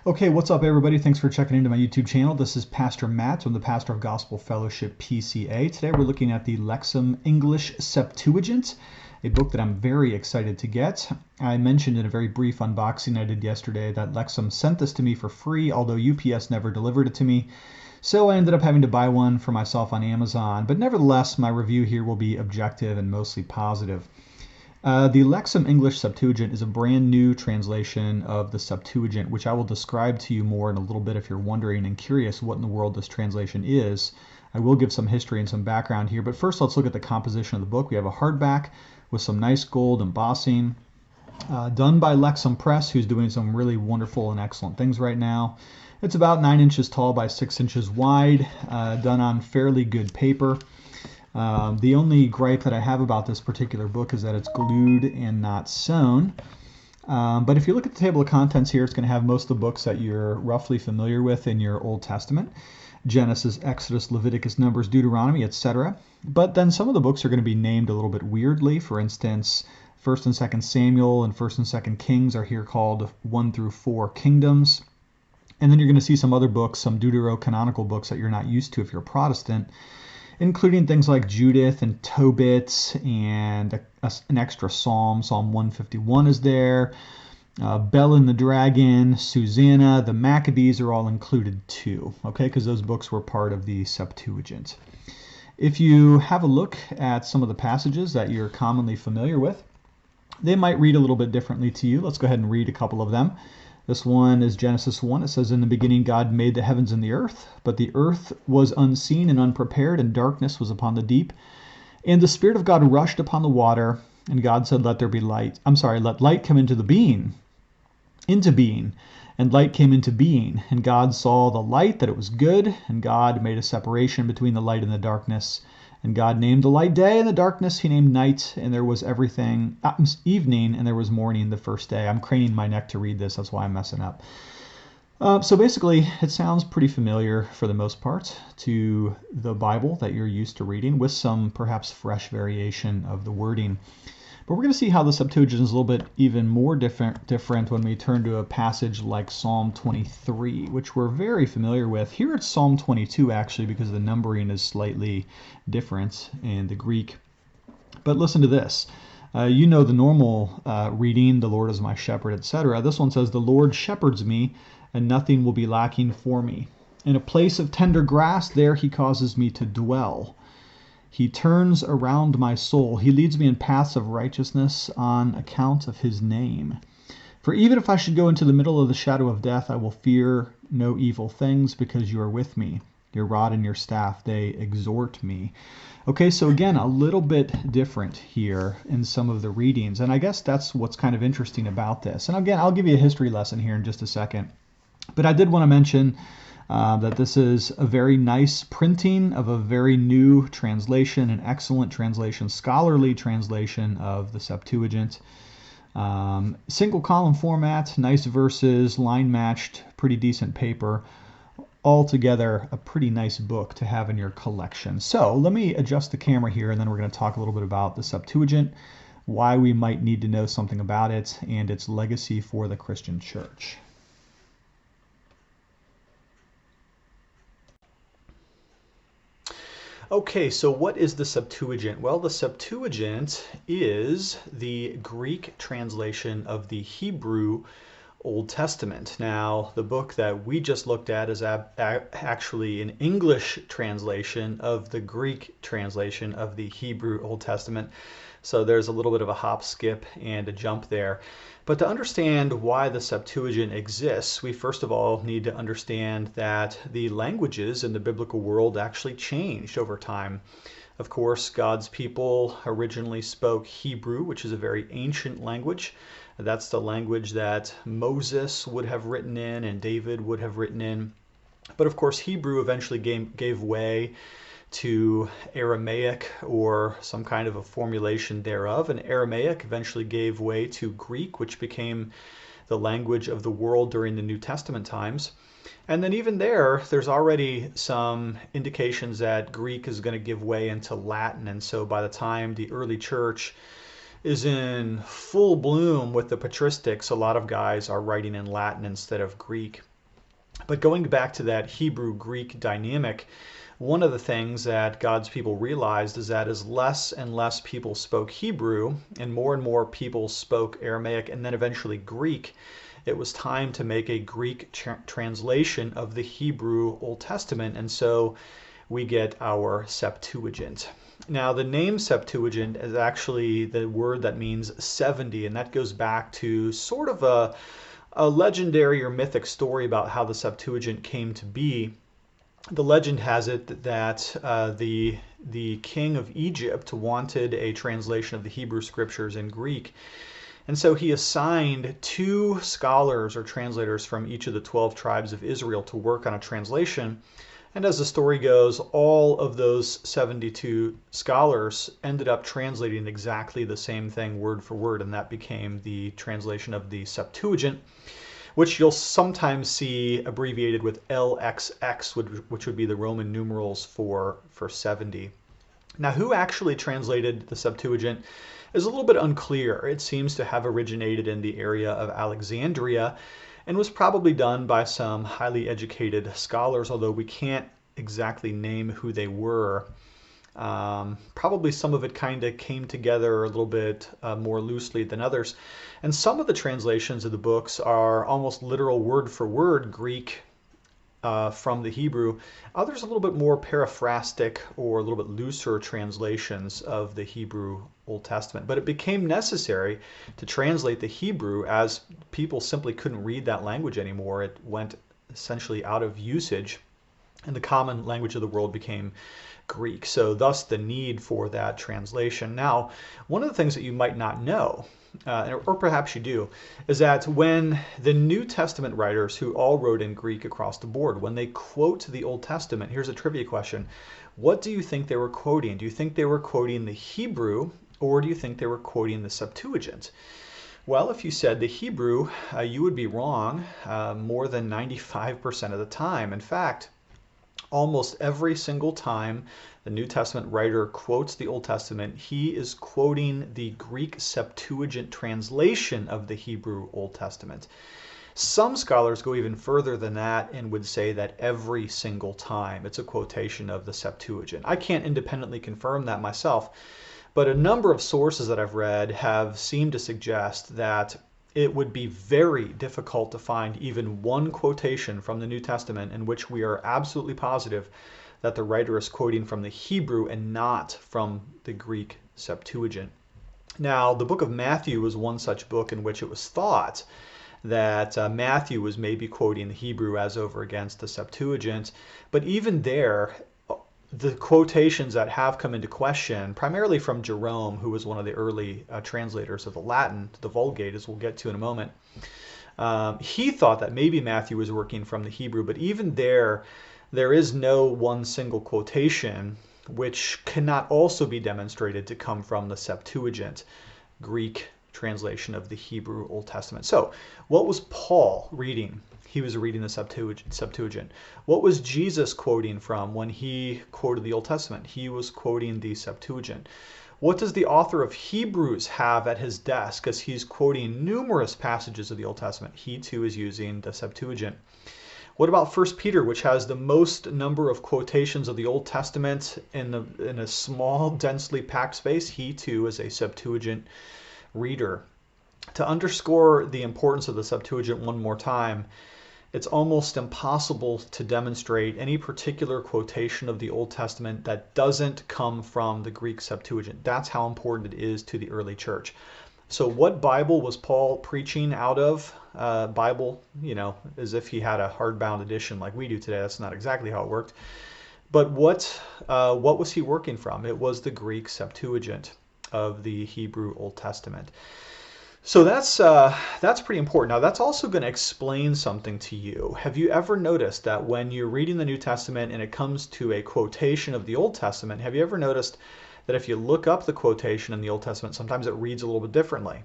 Okay, what's up, everybody? Thanks for checking into my YouTube channel. This is Pastor Matt. I'm the pastor of Gospel Fellowship PCA. Today we're looking at the Lexham English Septuagint, a book that I'm very excited to get. I mentioned in a very brief unboxing I did yesterday that Lexham sent this to me for free, although UPS never delivered it to me. So I ended up having to buy one for myself on Amazon. But nevertheless, my review here will be objective and mostly positive. The Lexham English Septuagint is a brand new translation of the Septuagint, which I will describe to you more in a little bit if you're wondering and curious what in the world this translation is. I will give some history and some background here, but first let's look at the composition of the book. We have a hardback with some nice gold embossing, done by Lexham Press, who's doing some really wonderful and excellent things right now. It's about 9 inches tall by 6 inches wide, done on fairly good paper. The only gripe that I have about this particular book is that it's glued and not sewn. But if you look at the table of contents here, it's going to have most of the books that you're roughly familiar with in your Old Testament. Genesis, Exodus, Leviticus, Numbers, Deuteronomy, etc. But then some of the books are going to be named a little bit weirdly. For instance, 1st and 2nd Samuel and 1st and 2nd Kings are here called 1 through 4 kingdoms. And then you're going to see some other books, some deuterocanonical books that you're not used to if you're a Protestant, including things like Judith and Tobit and an extra psalm. Psalm 151 is there. Bel and the Dragon, Susanna, the Maccabees are all included too, okay, because those books were part of the Septuagint. If you have a look at some of the passages that you're commonly familiar with, they might read a little bit differently to you. Let's go ahead and read a couple of them. This one is Genesis 1. It says, "In the beginning God made the heavens and the earth, but the earth was unseen and unprepared, and darkness was upon the deep. And the Spirit of God rushed upon the water, and God said, let there be light." Let light come into being. And light came into being. And God saw the light, that it was good, and God made a separation between the light and the darkness. And God named the light day, and the darkness he named night, and there was evening, and there was morning the first day. I'm craning my neck to read this, that's why I'm messing up. So basically, it sounds pretty familiar for the most part to the Bible that you're used to reading, with some perhaps fresh variation of the wording. But we're going to see how the Septuagint is a little bit even more different when we turn to a passage like Psalm 23, which we're very familiar with. Here it's Psalm 22, actually, because the numbering is slightly different in the Greek. But listen to this. You know the normal reading, "The Lord is my shepherd," etc. This one says, "The Lord shepherds me, and nothing will be lacking for me. In a place of tender grass, there he causes me to dwell. He turns around my soul. He leads me in paths of righteousness on account of his name. For even if I should go into the middle of the shadow of death, I will fear no evil things, because you are with me. Your rod and your staff, they exhort me." Okay, so again, a little bit different here in some of the readings. And I guess that's what's kind of interesting about this. And again, I'll give you a history lesson here in just a second. But I did want to mention that this is a very nice printing of a very new translation, an excellent translation, scholarly translation of the Septuagint. Single column format, nice verses, line matched, pretty decent paper. Altogether, a pretty nice book to have in your collection. So let me adjust the camera here, and then we're going to talk a little bit about the Septuagint, why we might need to know something about it, and its legacy for the Christian church. Okay, so what is the Septuagint? Well, the Septuagint is the Greek translation of the Hebrew Old Testament. Now, the book that we just looked at is actually an English translation of the Greek translation of the Hebrew Old Testament. So there's a little bit of a hop, skip, and a jump there. But to understand why the Septuagint exists, we first of all need to understand that the languages in the biblical world actually changed over time. Of course, God's people originally spoke Hebrew, which is a very ancient language. That's the language that Moses would have written in and David would have written in. But of course, Hebrew eventually gave way to Aramaic, or some kind of a formulation thereof, and Aramaic eventually gave way to Greek, which became the language of the world during the New Testament times. And then even there's already some indications that Greek is going to give way into Latin, and so by the time the early church is in full bloom with the patristics, a lot of guys are writing in Latin instead of Greek. But going back to that Hebrew-Greek dynamic, one of the things that God's people realized is that as less and less people spoke Hebrew and more people spoke Aramaic and then eventually Greek, it was time to make a Greek translation of the Hebrew Old Testament. And so we get our Septuagint. Now, the name Septuagint is actually the word that means 70, and that goes back to sort of a legendary or mythic story about how the Septuagint came to be. The legend has it that the king of Egypt wanted a translation of the Hebrew scriptures in Greek. And so he assigned 2 scholars or translators from each of the 12 tribes of Israel to work on a translation. And as the story goes, all of those 72 scholars ended up translating exactly the same thing word for word, and that became the translation of the Septuagint, which you'll sometimes see abbreviated with LXX, which would be the Roman numerals for 70. Now, who actually translated the Septuagint is a little bit unclear. It seems to have originated in the area of Alexandria and was probably done by some highly educated scholars, although we can't exactly name who they were. Probably some of it kind of came together a little bit more loosely than others. And some of the translations of the books are almost literal word for word Greek from the Hebrew. Others a little bit more paraphrastic or a little bit looser translations of the Hebrew Old Testament. But it became necessary to translate the Hebrew as people simply couldn't read that language anymore. It went essentially out of usage, and the common language of the world became Greek. So thus the need for that translation. Now, one of the things that you might not know, or perhaps you do, is that when the New Testament writers, who all wrote in Greek across the board, when they quote the Old Testament, here's a trivia question. What do you think they were quoting? Do you think they were quoting the Hebrew, or do you think they were quoting the Septuagint? Well, if you said the Hebrew, you would be wrong more than 95% of the time. In fact, almost every single time the New Testament writer quotes the Old Testament, he is quoting the Greek Septuagint translation of the Hebrew Old Testament. Some scholars go even further than that and would say that every single time it's a quotation of the Septuagint. I can't independently confirm that myself, but a number of sources that I've read have seemed to suggest that it would be very difficult to find even one quotation from the New Testament in which we are absolutely positive that the writer is quoting from the Hebrew and not from the Greek Septuagint. Now, the book of Matthew was one such book in which it was thought that Matthew was maybe quoting the Hebrew as over against the Septuagint, but even there, the quotations that have come into question, primarily from Jerome, who was one of the early translators of the Latin, the Vulgate, as we'll get to in a moment, he thought that maybe Matthew was working from the Hebrew, but even there is no one single quotation which cannot also be demonstrated to come from the Septuagint, Greek translation of the Hebrew Old Testament. So, what was Paul reading? He was reading the Septuagint. What was Jesus quoting from when he quoted the Old Testament? He was quoting the Septuagint. What does the author of Hebrews have at his desk as he's quoting numerous passages of the Old Testament? He too is using the Septuagint. What about 1 Peter, which has the most number of quotations of the Old Testament in a small, densely packed space? He too is a Septuagint reader. To underscore the importance of the Septuagint one more time, it's almost impossible to demonstrate any particular quotation of the Old Testament that doesn't come from the Greek Septuagint. That's how important it is to the early church. So what Bible was Paul preaching out of? Bible, as if he had a hardbound edition like we do today. That's not exactly how it worked. But what was he working from? It was the Greek Septuagint of the Hebrew Old Testament. So that's pretty important. Now, that's also going to explain something to you. Have you ever noticed that when you're reading the New Testament and it comes to a quotation of the Old Testament, have you ever noticed that if you look up the quotation in the Old Testament, sometimes it reads a little bit differently?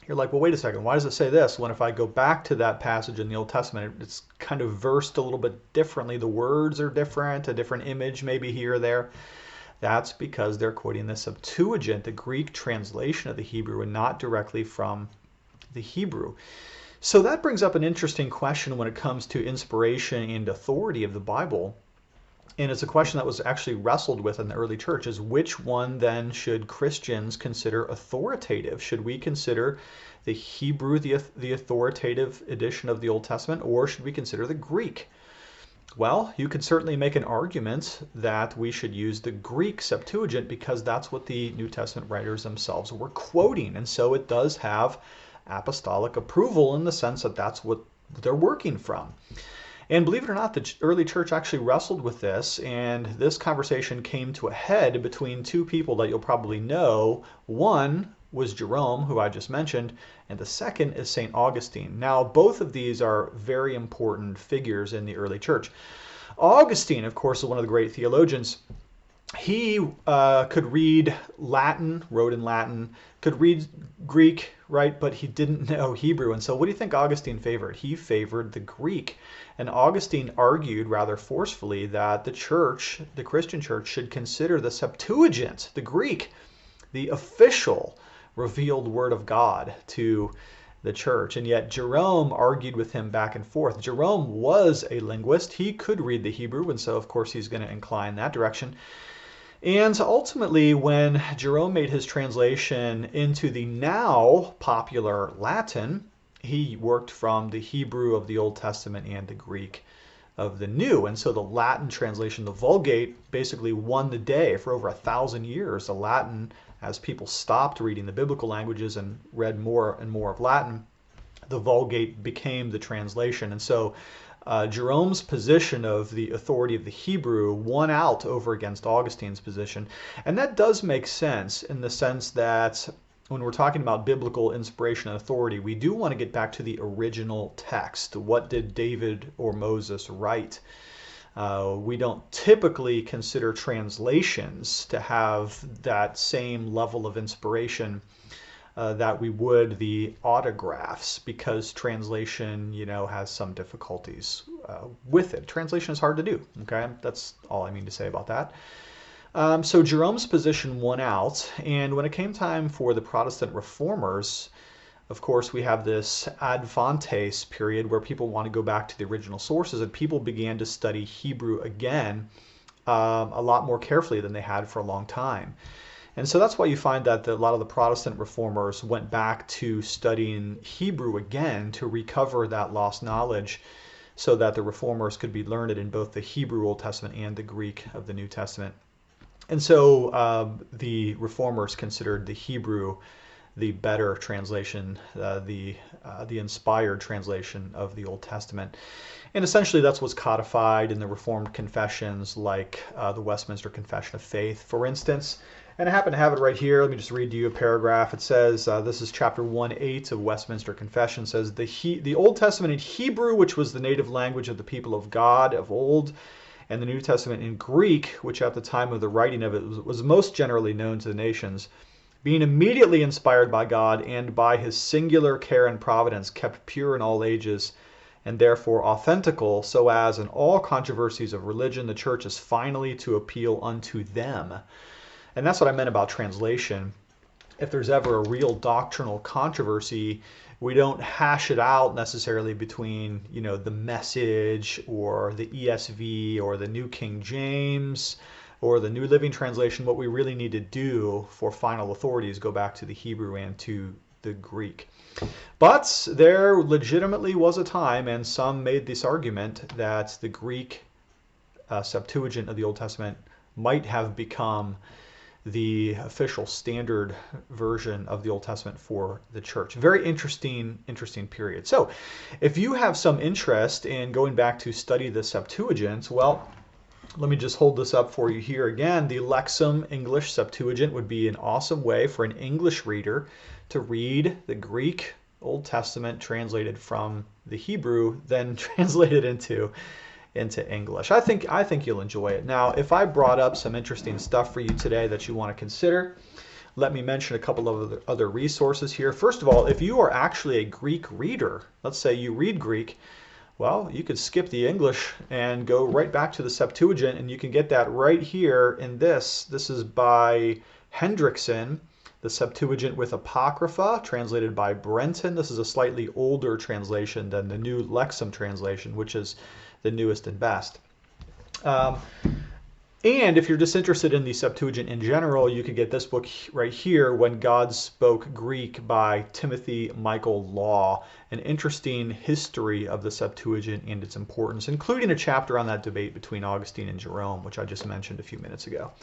You're like, well, wait a second, why does it say this? When if I go back to that passage in the Old Testament, it's kind of versed a little bit differently. The words are different, a different image maybe here or there. That's because they're quoting the Septuagint, the Greek translation of the Hebrew, and not directly from the Hebrew. So that brings up an interesting question when it comes to inspiration and authority of the Bible. And it's a question that was actually wrestled with in the early church, is which one then should Christians consider authoritative? Should we consider the Hebrew, the authoritative edition of the Old Testament, or should we consider the Greek? Well, you could certainly make an argument that we should use the Greek Septuagint because that's what the New Testament writers themselves were quoting. And so it does have apostolic approval in the sense that that's what they're working from. And believe it or not, the early church actually wrestled with this, and this conversation came to a head between two people that you'll probably know. One was Jerome, who I just mentioned, and the second is St. Augustine. Now, both of these are very important figures in the early church. Augustine, of course, is one of the great theologians. He could read Latin, wrote in Latin, could read Greek, right? But he didn't know Hebrew. And so what do you think Augustine favored? He favored the Greek. And Augustine argued rather forcefully that the church, the Christian church, should consider the Septuagint, the Greek, the official revealed word of God to the church. And yet Jerome argued with him back and forth. Jerome was a linguist. He could read the Hebrew, and so of course he's going to incline that direction. And ultimately, when Jerome made his translation into the now popular Latin, he worked from the Hebrew of the Old Testament and the Greek of the New. And so the Latin translation, the Vulgate, basically won the day for over 1,000 years. The Latin, as people stopped reading the biblical languages and read more and more of Latin, the Vulgate became the translation. And so Jerome's position of the authority of the Hebrew won out over against Augustine's position. And that does make sense in the sense that when we're talking about biblical inspiration and authority, we do want to get back to the original text. What did David or Moses write? We don't typically consider translations to have that same level of inspiration that we would the autographs, because translation, has some difficulties with it. Translation is hard to do, okay? That's all I mean to say about that. So Jerome's position won out, and when it came time for the Protestant reformers, of course, we have this Advantes period where people want to go back to the original sources, and people began to study Hebrew again a lot more carefully than they had for a long time. And so that's why you find that a lot of the Protestant reformers went back to studying Hebrew again to recover that lost knowledge so that the reformers could be learned in both the Hebrew Old Testament and the Greek of the New Testament. And so the reformers considered the Hebrew the better translation, the inspired translation of the Old Testament. And essentially that's what's codified in the Reformed confessions like the Westminster Confession of Faith, for instance. And I happen to have it right here. Let me just read to you a paragraph. It says, this is chapter 1:8 of Westminster Confession, says, the Old Testament in Hebrew, which was the native language of the people of God of old, and the New Testament in Greek, which at the time of the writing of it was most generally known to the nations, being immediately inspired by God and by his singular care and providence, kept pure in all ages, and therefore authentical, so as in all controversies of religion the church is finally to appeal unto them. And that's what I meant about translation. If there's ever a real doctrinal controversy, we don't hash it out necessarily between, the Message or the ESV or the New King James or the New Living Translation. What we really need to do for final authority is go back to the Hebrew and to the Greek. But there legitimately was a time, and some made this argument, that the Greek Septuagint of the Old Testament might have become the official standard version of the Old Testament for the church. Very interesting period. So if you have some interest in going back to study the Septuagint, well, let me just hold this up for you here again. The Lexham English Septuagint would be an awesome way for an English reader to read the Greek Old Testament translated from the Hebrew, then translated into English. I think you'll enjoy it. Now, if I brought up some interesting stuff for you today that you want to consider, let me mention a couple of other resources here. First of all, if you are actually a Greek reader, let's say you read Greek, well, you could skip the English and go right back to the Septuagint, and you can get that right here in this. This is by Hendrickson, the Septuagint with Apocrypha, translated by Brenton. This is a slightly older translation than the new Lexham translation, which is the newest and best. And if you're just interested in the Septuagint in general, you could get this book right here, When God Spoke Greek, by Timothy Michael Law, an interesting history of the Septuagint and its importance, including a chapter on that debate between Augustine and Jerome, which I just mentioned a few minutes ago.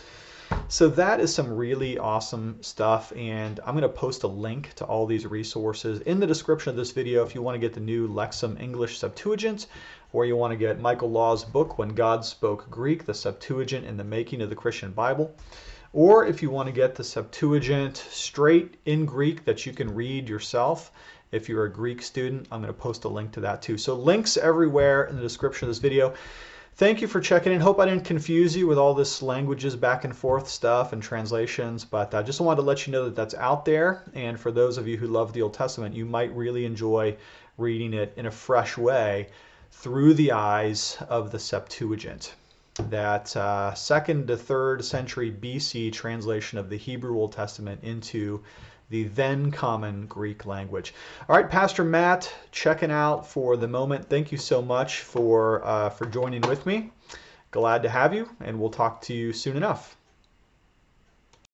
So that is some really awesome stuff, and I'm going to post a link to all these resources in the description of this video if you want to get the new Lexham English Septuagint, or you want to get Michael Law's book, When God Spoke Greek, the Septuagint and the Making of the Christian Bible, or if you want to get the Septuagint straight in Greek that you can read yourself. If you're a Greek student, I'm going to post a link to that too. So links everywhere in the description of this video. Thank you for checking in. Hope I didn't confuse you with all this languages back and forth stuff and translations, but I just wanted to let you know that that's out there. And for those of you who love the Old Testament, you might really enjoy reading it in a fresh way through the eyes of the Septuagint, that 2nd to 3rd century BC translation of the Hebrew Old Testament into the then common Greek language. All right, Pastor Matt, checking out for the moment. Thank you so much for joining with me. Glad to have you, and we'll talk to you soon enough.